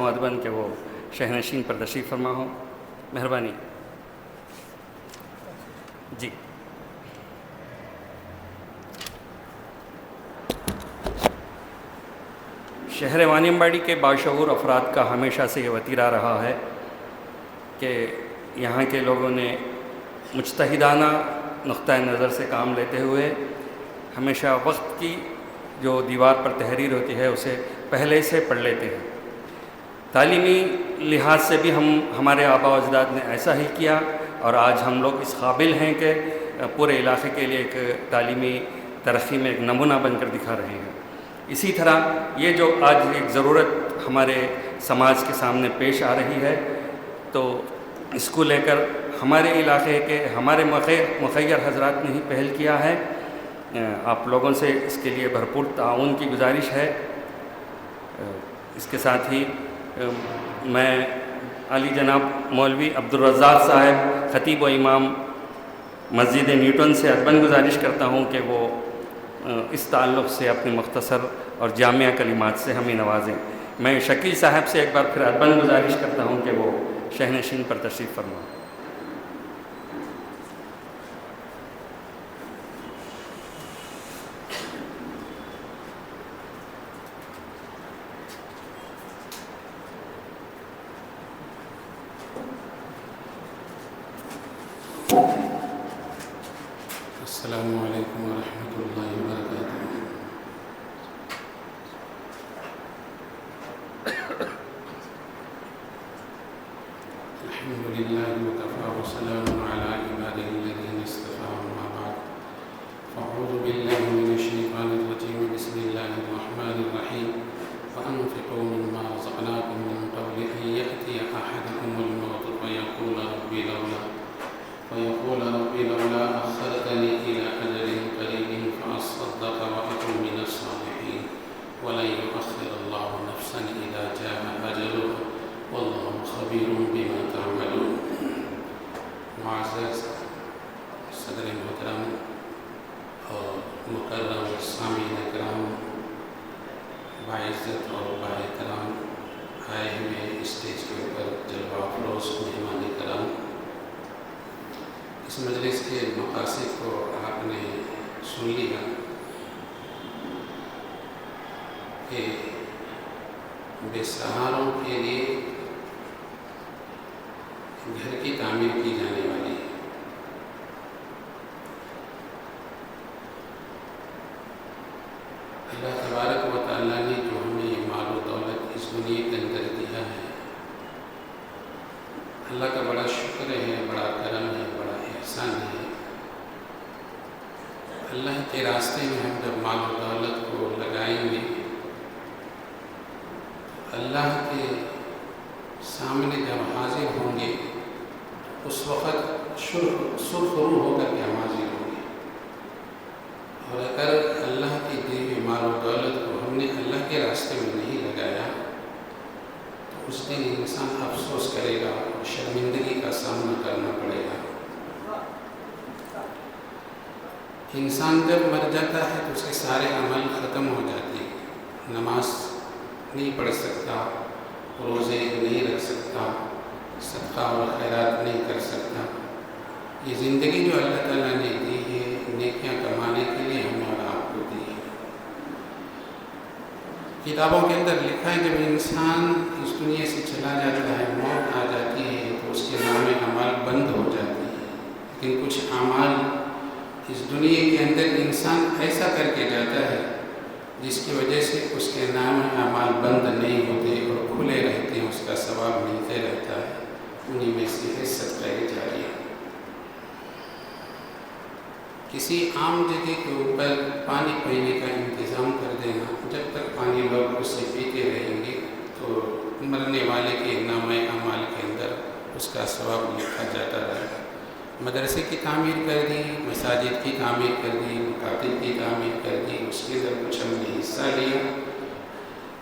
ہوں ادباً کہ وہ شہنشین پر تشریف فرما ہو. مہربانی. جی. شہر وانیمباڑی کے باشعور افراد کا ہمیشہ سے یہ وتیرہ رہا ہے کہ یہاں کے لوگوں نے مجتہدانہ نقطۂ نظر سے کام لیتے ہوئے ہمیشہ وقت کی جو دیوار پر تحریر ہوتی ہے اسے پہلے سے پڑھ لیتے ہیں. تعلیمی لحاظ سے بھی ہمارے آباء و اجداد نے ایسا ہی کیا اور آج ہم لوگ اس قابل ہیں کہ پورے علاقے کے لیے ایک تعلیمی ترقی میں ایک نمونہ بن کر دکھا رہے ہیں. اسی طرح یہ جو آج ایک ضرورت ہمارے سماج کے سامنے پیش آ رہی ہے تو اس کو لے کر ہمارے علاقے کے ہمارے مخیر حضرات نے ہی پہل کیا ہے. آپ لوگوں سے اس کے لیے بھرپور تعاون کی گزارش ہے. اس کے ساتھ ہی میں علی جناب مولوی عبدالرزاق صاحب خطیب و امام مسجد نیوٹن سے ادباً گزارش کرتا ہوں کہ وہ اس تعلق سے اپنے مختصر اور جامعہ کلمات سے ہمیں نوازیں. میں شکیل صاحب سے ایک بار پھر ادباً گزارش کرتا ہوں کہ وہ شہنشین پر تشریف فرمائیں. السلام علیکم ورحمۃ اللہ وبرکاتہ. الحمد للہ وکفیٰ وسلام علی عبادہ الذین اصطفیٰ اما بعد فاعوذ باللہ من الشیطان الرجیم بسم اللہ الرحمن الرحیم وانفقوا مما رزقناکم من قبل ان یأتی احدکم الموت فیقول رب لولا اخرتنی الی اجل قریب فاصدق واکن من الصالحین ولن یؤخر اللہ نفسا اذا جاء اجلها واللہ خبیر بما تعملون. معزز صدر محترم اور مکرم سامعین کرام، باعزت اور باحترام آئے ہوئے اسٹیج کے اوپر جلوہ افروز مہمان کرام، اس مجلس کے مقاصد کو آپ نے سن لیا کہ بے سہاروں کے لیے گھر کی تعمیر کی جانے والی ہے. اللہ تبارک و تعالیٰ نے جو ہمیں یہ مال و دولت اس دنیا کے اندر دیا ہے، اللہ کا بڑا شکر ہے، بڑا کرم ہے، بڑا احسان ہے. اللہ کے راستے میں ہم جب مال و دولت کو لگائیں گے، اللہ کے سامنے جب حاضر ہوں گے اس وقت سرخ روح ہو کر کے ہم حاضر ہوں گے. اور اگر اللہ کی دی ہوئی مال و دولت کو ہم نے اللہ کے راستے میں نہیں لگایا تو اس دن انسان افسوس کرے گا اور شرمندگی کا سامنا کرنا پڑے گا. انسان جب مر جاتا ہے تو اس کے سارے عمل ختم ہو جاتے ہیں. نماز نہیں پڑھ سکتا، روزے نہیں رکھ سکتا، صدقہ اور خیرات نہیں کر سکتا. یہ زندگی جو اللہ تعالیٰ نے دی ہے نیکیاں کمانے کے لیے ہمیں اور آپ کو دی ہے. کتابوں کے اندر لکھا ہے جب انسان اس دنیا سے چلا جاتا ہے، موت آ جاتی ہے تو اس کے نام اعمال بند ہو جاتی ہے. لیکن کچھ اعمال اس دنیا کے اندر انسان ایسا کر کے جاتا ہے جس کی وجہ سے اس کے نام اعمال بند نہیں ہوتے اور کھلے رہتے ہیں، اس کا ثواب ملتے رہتا ہے. انہی میں سے ہے صدقہ جاریہ. کسی عام جگہ کے اوپر پانی پینے کا انتظام کر دینا، جب تک پانی لوگ اس سے پیتے رہیں گے تو مرنے والے کے نام اعمال کے اندر اس کا ثواب لکھا جاتا رہے گا. مدرسے کی تعمیر کر دی، مساجد کی تعمیر کر دی، مکاتب کی تعمیر کر دی، اس کے اندر کچھ ہم نے حصہ لیا،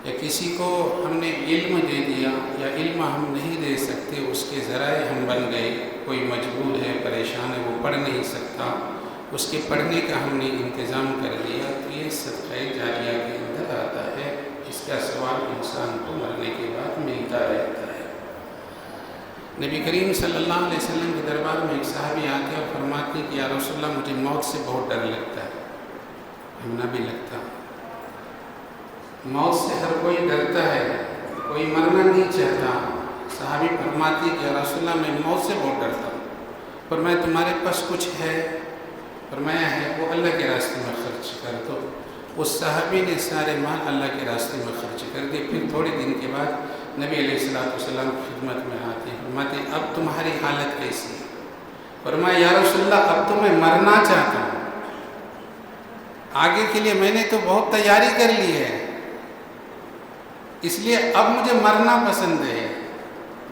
یا کسی کو ہم نے علم دے دیا یا علم ہم نہیں دے سکتے، اس کے ذرائع ہم بن گئے. کوئی مجبور ہے، پریشان ہے، وہ پڑھ نہیں سکتا، اس کے پڑھنے کا ہم نے انتظام کر دیا، تو یہ صدقہ جاریہ کے اندر آتا ہے. اس کا ثواب انسان کو مرنے کے بعد ملتا نبی کریم صلی اللہ علیہ وسلم کے دربار میں ایک صحابی آتے اور فرماتے کہ یا رسول اللہ مجھے موت سے بہت ڈر لگتا ہے. ہمیں بھی لگتا، موت سے ہر کوئی ڈرتا ہے، کوئی مرنا نہیں چاہتا. صحابی فرماتی کہ یا رسول اللہ میں موت سے بہت ڈرتا ہوں. فرمایا تمہارے پاس کچھ ہے؟ فرمایا ہے. وہ اللہ کے راستے میں خرچ کر دو. اس صحابی نے سارے مال اللہ کے راستے میں خرچ کر دیے. پھر تھوڑے دن کے بعد نبی علیہ السلام کی خدمت میں آتے ہیں. فرماتے اب تمہاری حالت کیسی ہے؟ فرمایا یا رسول اللہ اب تو میں مرنا چاہتا ہوں، آگے کے لیے میں نے تو بہت تیاری کر لی ہے، اس لیے اب مجھے مرنا پسند ہے.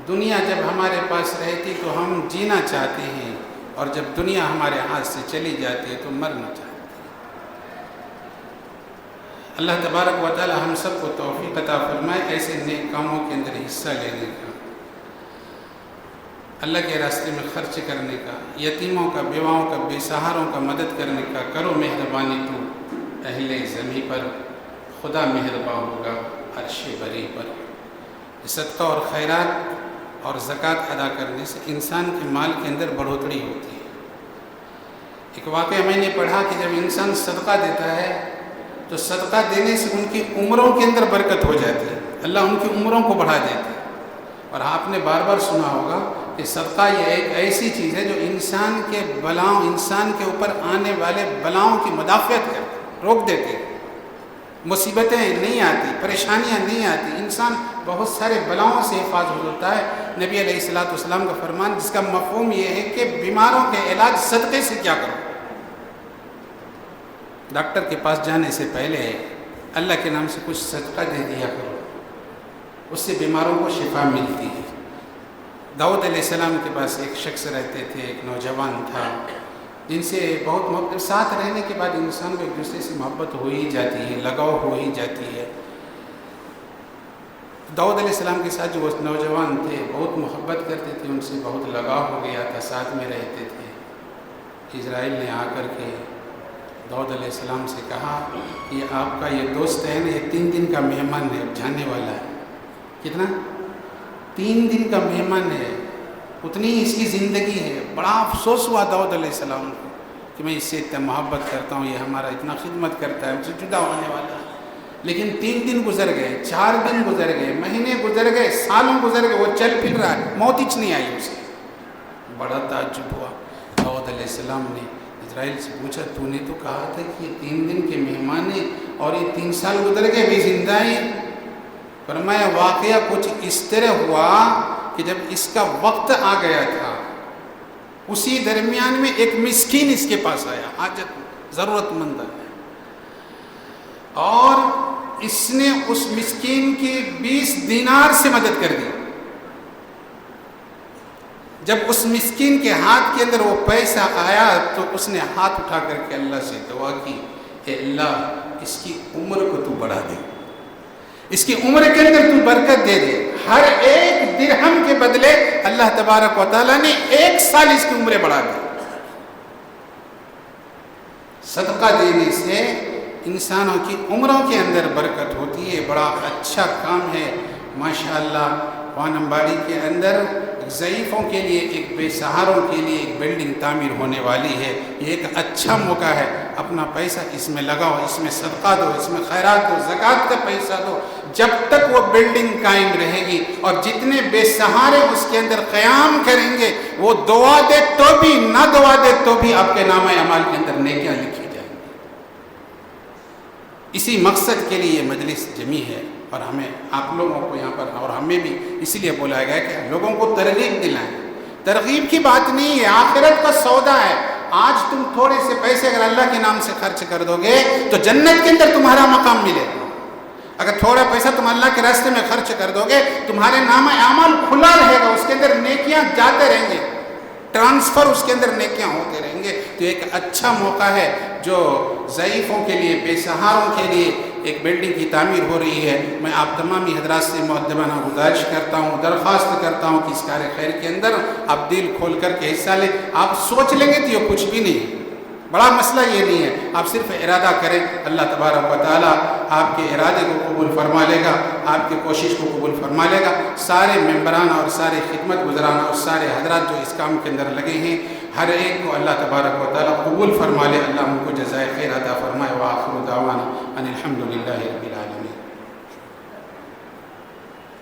دنیا جب ہمارے پاس رہتی تو ہم جینا چاہتے ہیں، اور جب دنیا ہمارے ہاتھ سے چلی جاتی ہے تو مرنا چاہتے ہیں. اللہ تبارک و تعالی ہم سب کو توفیق عطا فرمائے ایسے نیک کاموں کے اندر حصہ لینے کا، اللہ کے راستے میں خرچ کرنے کا، یتیموں کا، بیواؤں کا، بے سہاروں کا مدد کرنے کا. کرو مہربانی تو اہل زمین پر خدا مہربان ہوگا عرش بری پر. صدقہ اور خیرات اور زکوٰۃ ادا کرنے سے انسان کے مال کے اندر بڑھوتری ہوتی ہے. ایک واقعہ میں نے پڑھا کہ جب انسان صدقہ دیتا ہے تو صدقہ دینے سے ان کی عمروں کے اندر برکت ہو جاتی ہے، اللہ ان کی عمروں کو بڑھا دیتا ہے. اور آپ نے بار بار سنا ہوگا کہ صدقہ یہ ایک ایسی چیز ہے جو انسان کے بلاؤں، انسان کے اوپر آنے والے بلاؤں کی مدافعت کرتے، روک دیتے ہیں. مصیبتیں نہیں آتی، پریشانیاں نہیں آتی، انسان بہت سارے بلاؤں سے حفاظت ہوتا ہے. نبی علیہ السلام کا فرمان جس کا مفہوم یہ ہے کہ بیماروں کے علاج صدقے سے کیا کرو. ڈاکٹر کے پاس جانے سے پہلے اللہ کے نام سے کچھ صدقہ دے دیا کرو، اس سے بیماروں کو شفا ملتی ہے. داؤد علیہ السلام کے پاس ایک شخص رہتے تھے، ایک نوجوان تھا جن سے بہت محبت، ساتھ رہنے کے بعد انسان کو ایک دوسرے سے محبت ہو ہی جاتی ہے، لگاؤ ہو ہی جاتی ہے. داؤد علیہ السلام کے ساتھ جو نوجوان تھے بہت محبت کرتے تھے، ان سے بہت لگاؤ ہو گیا تھا، ساتھ میں رہتے تھے. اسرائیل نے آ کر کے داؤد علیہ السلام سے کہا یہ آپ کا یہ دوست ہے نا، یہ 3 دن کا مہمان ہے، جانے والا ہے. کتنا؟ 3 دن کا مہمان ہے، اتنی ہی اس کی زندگی ہے. بڑا افسوس ہوا داؤد علیہ السلام کو کہ میں اس سے اتنا محبت کرتا ہوں، یہ ہمارا اتنا خدمت کرتا ہے، مجھ سے جدا ہونے والا ہے. لیکن 3 دن گزر گئے، 4 دن گزر گئے، مہینے گزر گئے، سالوں گزر گئے، وہ چل پھر رہا ہے، موت ہی نہیں آئی اسے. بڑا تعجب ہوا. داؤد علیہ السلام نے اسرائیل سے پوچھا تو نے تو کہا تھا کہ یہ 3 دن کے مہمان ہیں اور یہ 3 سال گزر گئے بھی زندہ ہیں. فرمایا واقعہ کچھ اس طرح ہوا کہ جب اس کا وقت آ گیا تھا اسی درمیان میں ایک مسکین اس کے پاس آیا، حاجت ضرورت مند ہے، اور اس نے اس مسکین کی 20 دینار سے مدد کر دی. جب اس مسکین کے ہاتھ کے اندر وہ پیسہ آیا تو اس نے ہاتھ اٹھا کر کے اللہ سے دعا کی، اے اللہ اس کی عمر کو تو بڑھا دے، اس کی عمر کے اندر تو برکت دے دے. ہر ایک درہم کے بدلے اللہ تبارک و تعالیٰ نے 1 سال اس کی عمریں بڑھا دی. صدقہ دینے سے انسانوں کی عمروں کے اندر برکت ہوتی ہے. بڑا اچھا کام ہے ماشاءاللہ. وانمباڑی کے اندر ضعیفوں کے لیے، ایک بے سہاروں کے لیے ایک بلڈنگ تعمیر ہونے والی ہے. یہ ایک اچھا موقع ہے، اپنا پیسہ اس میں لگاؤ، اس میں صدقہ دو، اس میں خیرات دو، زکوٰۃ کا پیسہ دو. جب تک وہ بلڈنگ قائم رہے گی اور جتنے بے سہارے اس کے اندر قیام کریں گے، وہ دعا دے تو بھی نہ دعا دے تو بھی آپ کے نامہ اعمال کے اندر نیکیاں لکھی جائیں گی. اسی مقصد کے لیے یہ مجلس جمی ہے، اور ہمیں آپ لوگوں کو یہاں پر اور ہمیں بھی اسی لیے بلایا گیا کہ لوگوں کو ترغیب دلائیں. ترغیب کی بات نہیں ہے، آخرت کا سودا ہے. آج تم تھوڑے سے پیسے اگر اللہ کے نام سے خرچ کر دو گے تو جنت کے اندر تمہارا مقام ملے گا. اگر تھوڑا پیسہ تم اللہ کے راستے میں خرچ کر دو گے تمہارے نامہ اعمال کھلا رہے گا، اس کے اندر نیکیاں جاتے رہیں گے، ٹرانسفر اس کے اندر نیکیاں ہوتے رہیں گے. تو ایک اچھا موقع ہے جو ضعیفوں کے لیے، بے سہاروں کے لیے ایک بلڈنگ کی تعمیر ہو رہی ہے. میں آپ تمامی حضرات سے مؤدبانہ گزارش کرتا ہوں، درخواست کرتا ہوں کہ اس کار خیر کے اندر آپ دل کھول کر کے حصہ لیں. آپ سوچ لیں گے تو یہ کچھ بھی نہیں، بڑا مسئلہ یہ نہیں ہے، آپ صرف ارادہ کریں، اللہ تبارک و تعالیٰ آپ کے ارادے کو قبول فرما لے گا، آپ کی کوشش کو قبول فرما لے گا۔ سارے ممبران اور سارے خدمت گزران اور سارے حضرات جو اس کام کے اندر لگے ہیں، ہر ایک کو اللہ تبارک و تعالیٰ قبول فرما لے، اللہ ان کو جزائے خیر عطا فرمائے۔ وآخر دعوانا ان الحمد للہ رب العالمین۔